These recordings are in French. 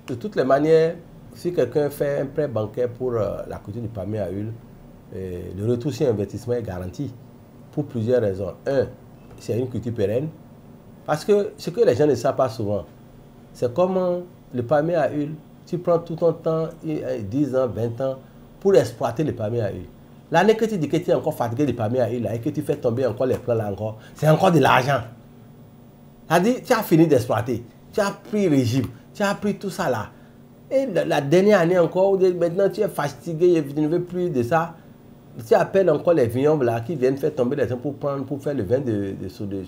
de toutes les manières, si quelqu'un fait un prêt bancaire pour la culture du palmier à huile, le retour sur investissement est garanti pour plusieurs raisons. Un, c'est une culture pérenne. Parce que ce que les gens ne savent pas souvent, c'est comment le palmier à huile, tu prends tout ton temps, 10 ans, 20 ans, pour exploiter le palmier à huile. L'année que tu dis que tu es encore fatigué du palmier à huile là, et que tu fais tomber encore les plants là encore, c'est encore de l'argent. C'est-à-dire, tu as fini d'exploiter, tu as pris régime, tu as pris tout ça là. Et la dernière année encore, maintenant tu es fatigué, tu ne veux plus de ça. Tu appelles encore les vignerons là qui viennent faire tomber les gens pour faire le vin de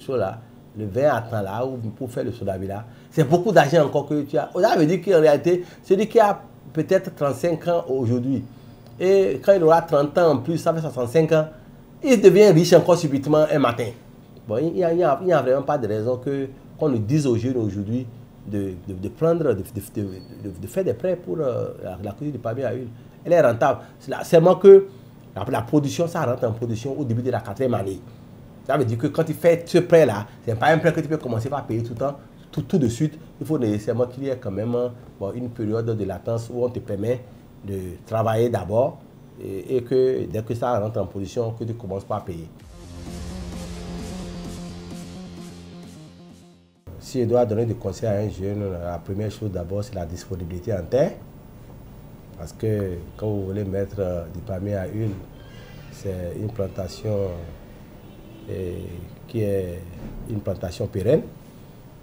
chaud là, le vin à temps là, ou pour faire le soda là. C'est beaucoup d'argent encore que tu as. Ça veut dire qu'en réalité, celui qui a peut-être 35 ans aujourd'hui, et quand il aura 30 ans en plus, ça fait 65 ans, il devient riche encore subitement un matin. Bon, il n'y a vraiment pas de raison qu'on nous dise aux jeunes aujourd'hui de faire des prêts pour la culture du palmier à huile. Elle est rentable. C'est seulement que la production, ça rentre en production au début de la 4e année. Ça veut dire que quand tu fais ce prêt-là, ce n'est pas un prêt que tu peux commencer par payer tout le temps, tout de suite. Il faut nécessairement qu'il y ait quand même une période de latence où on te permet de travailler d'abord et que dès que ça rentre en production, que tu commences par payer. Si je dois donner des conseils à un jeune, la première chose d'abord, c'est la disponibilité en terre. Parce que quand vous voulez mettre du palmier à huile, c'est une plantation qui est une plantation pérenne.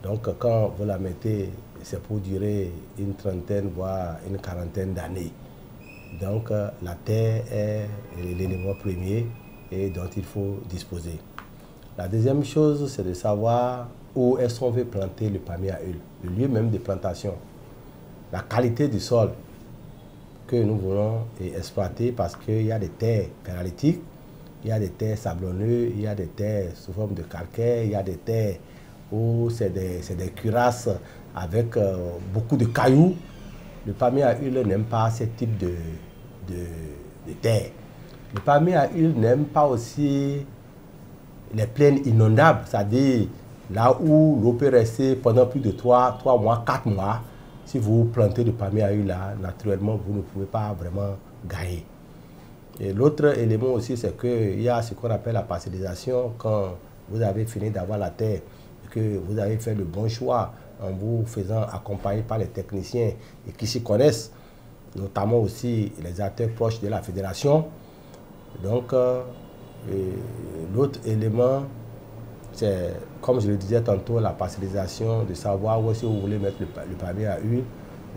Donc quand vous la mettez, c'est pour durer une trentaine, voire une quarantaine d'années. Donc la terre est l'élément premier et dont il faut disposer. La deuxième chose, c'est de savoir où est-ce qu'on veut planter le palmier à huile, le lieu même de plantation, la qualité du sol que nous voulons exploiter, parce qu'il y a des terres phéralitiques, il y a des terres sablonneuses, il y a des terres sous forme de calcaire, il y a des terres où c'est des cuirasses avec beaucoup de cailloux. Le palmier à huile n'aime pas ce type de terre. Le palmier à huile n'aime pas aussi les plaines inondables, c'est-à-dire là où l'eau peut rester pendant plus de 3 mois, 4 mois. Si vous plantez du palmier à huile là, naturellement, vous ne pouvez pas vraiment gagner. Et l'autre élément aussi, c'est qu'il y a ce qu'on appelle la parcellisation. Quand vous avez fini d'avoir la terre, et que vous avez fait le bon choix en vous faisant accompagner par les techniciens et qui s'y connaissent, notamment aussi les acteurs proches de la fédération. Donc, l'autre élément, c'est, comme je le disais tantôt, la parcellisation, de savoir où est-ce que vous voulez mettre le palmier à huile,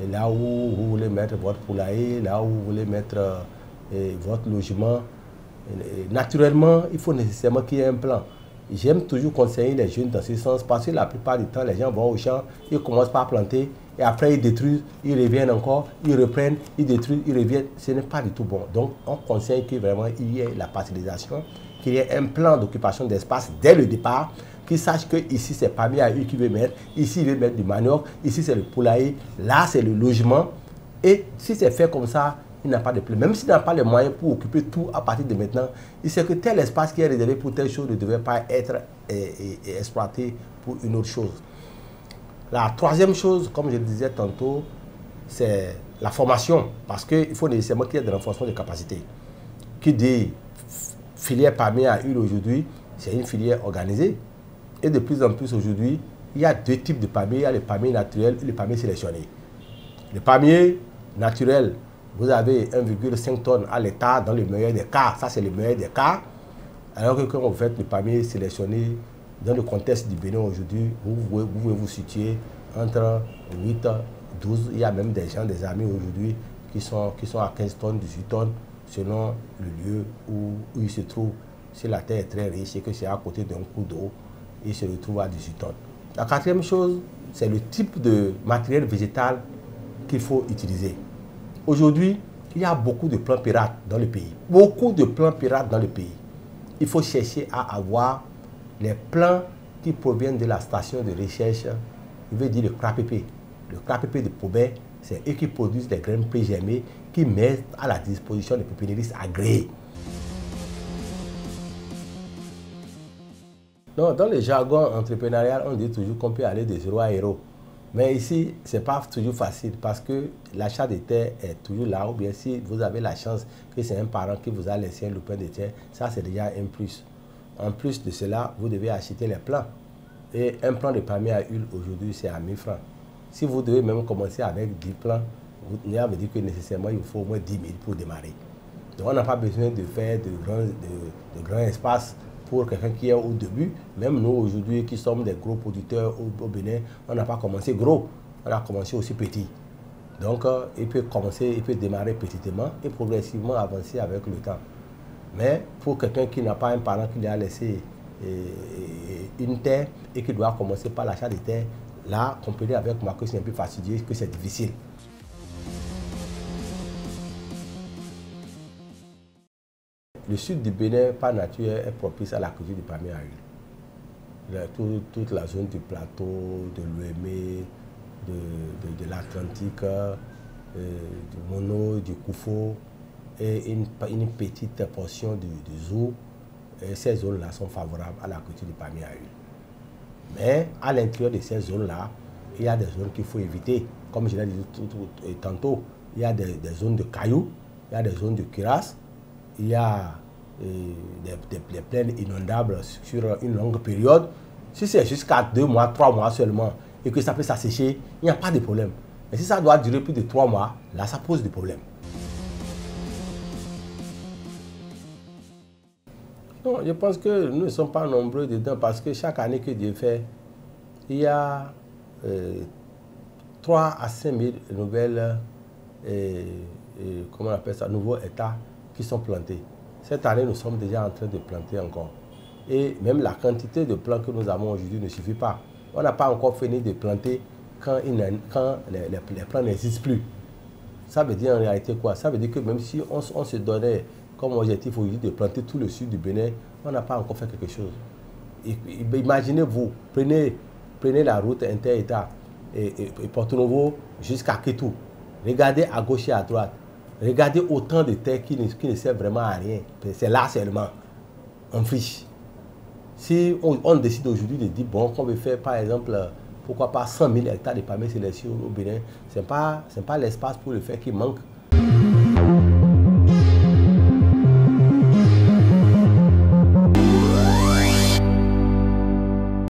et là où vous voulez mettre votre poulailler, là où vous voulez mettre votre logement. Et naturellement, il faut nécessairement qu'il y ait un plan. J'aime toujours conseiller les jeunes dans ce sens, parce que la plupart du temps, les gens vont au champ, ils commencent par planter, et après ils détruisent, ils reviennent encore, ils reprennent, ils détruisent, ils reviennent. Ce n'est pas du tout bon. Donc, on conseille que vraiment il y ait la parcellisation, qu'il y ait un plan d'occupation d'espace dès le départ, qu'ils sachent que ici c'est palmier à huile qu'il veut mettre, ici il veut mettre du manioc, ici c'est le poulailler, là c'est le logement. Et si c'est fait comme ça, il n'a pas de problème. Même s'il n'a pas les moyens pour occuper tout à partir de maintenant, il sait que tel espace qui est réservé pour telle chose ne devait pas être exploité pour une autre chose. La troisième chose, comme je le disais tantôt, c'est la formation, parce qu'il faut nécessairement qu'il y ait de renforcement de capacité. Qui dit filière palmier à huile aujourd'hui, c'est une filière organisée. Et de plus en plus aujourd'hui, il y a deux types de palmiers. Il y a le palmier naturel et le palmier sélectionné. Le palmier naturel, vous avez 1,5 tonnes à l'hectare dans le meilleur des cas. Ça, c'est le meilleur des cas. Alors que quand vous faites le palmier sélectionné, dans le contexte du Bénin aujourd'hui, vous pouvez vous situer entre 8 et 12. Il y a même des gens, des amis aujourd'hui, qui sont à 15 tonnes, 18 tonnes, selon le lieu où ils se trouvent. Si la terre est très riche et que c'est à côté d'un cours d'eau, ils se retrouvent à 18 tonnes. La quatrième chose, c'est le type de matériel végétal qu'il faut utiliser. Aujourd'hui, il y a beaucoup de plants pirates dans le pays. Beaucoup de plants pirates dans le pays. Il faut chercher à avoir les plants qui proviennent de la station de recherche, je veux dire le CRAPP. Le CRAPP de Pobet, c'est eux qui produisent des graines pré-germées qui mettent à la disposition des pépiniéristes agréés. Donc, dans le jargon entrepreneurial, on dit toujours qu'on peut aller de zéro à héros. Mais ici, ce n'est pas toujours facile parce que l'achat de terre est toujours là. Ou bien si vous avez la chance que c'est un parent qui vous a laissé un lopin de terre, ça c'est déjà un plus. En plus de cela, vous devez acheter les plants. Et un plant de palmier à huile aujourd'hui, c'est à 1000 francs. Si vous devez même commencer avec 10 plants, vous avez dit que nécessairement il faut au moins 10 000 pour démarrer. Donc on n'a pas besoin de faire de grands espaces pour quelqu'un qui est au début. Même nous aujourd'hui qui sommes des gros producteurs au Bénin, on n'a pas commencé gros, on a commencé aussi petit. Donc il peut démarrer petitement et progressivement avancer avec le temps. Mais pour quelqu'un qui n'a pas un parent qui lui a laissé une terre et qui doit commencer par l'achat de terre, là, comprenez avec moi que c'est un peu fastidieux, que c'est difficile. Le sud du Bénin, par nature, est propice à la culture du palmier à huile. Toute la zone du plateau, de l'Ouémé, de l'Atlantique, du Mono, du Koufo, et une petite portion du Zou. Et ces zones-là sont favorables à la culture du palmier à huile. Mais à l'intérieur de ces zones-là, il y a des zones qu'il faut éviter. Comme je l'ai dit tantôt, il y a des zones de cailloux, il y a des zones de cuirasse, il y a des plaines inondables sur une longue période. Si c'est jusqu'à 2 mois, 3 mois seulement, et que ça peut s'assécher, il n'y a pas de problème. Mais si ça doit durer plus de 3 mois, là, ça pose des problèmes. Non, je pense que nous ne sommes pas nombreux dedans parce que chaque année que Dieu fait, il y a 3 à 5 000 nouvelles, comment on appelle ça, nouveaux États qui sont plantés. Cette année, nous sommes déjà en train de planter encore. Et même la quantité de plants que nous avons aujourd'hui ne suffit pas. On n'a pas encore fini de planter quand les plants n'existent plus. Ça veut dire en réalité quoi? Ça veut dire que même si on se donnait comme objectif aujourd'hui de planter tout le sud du Bénin, on n'a pas encore fait quelque chose. Imaginez-vous, prenez la route inter-État et Porto Novo jusqu'à Kétou. Regardez à gauche et à droite. Regardez autant de terres qui ne servent vraiment à rien. C'est là seulement, en friche. Si on décide aujourd'hui de dire, bon, qu'on veut faire par exemple, pourquoi pas 100 000 hectares de palmiers sélectionnés au Bénin, ce n'est pas l'espace pour le faire qui manque.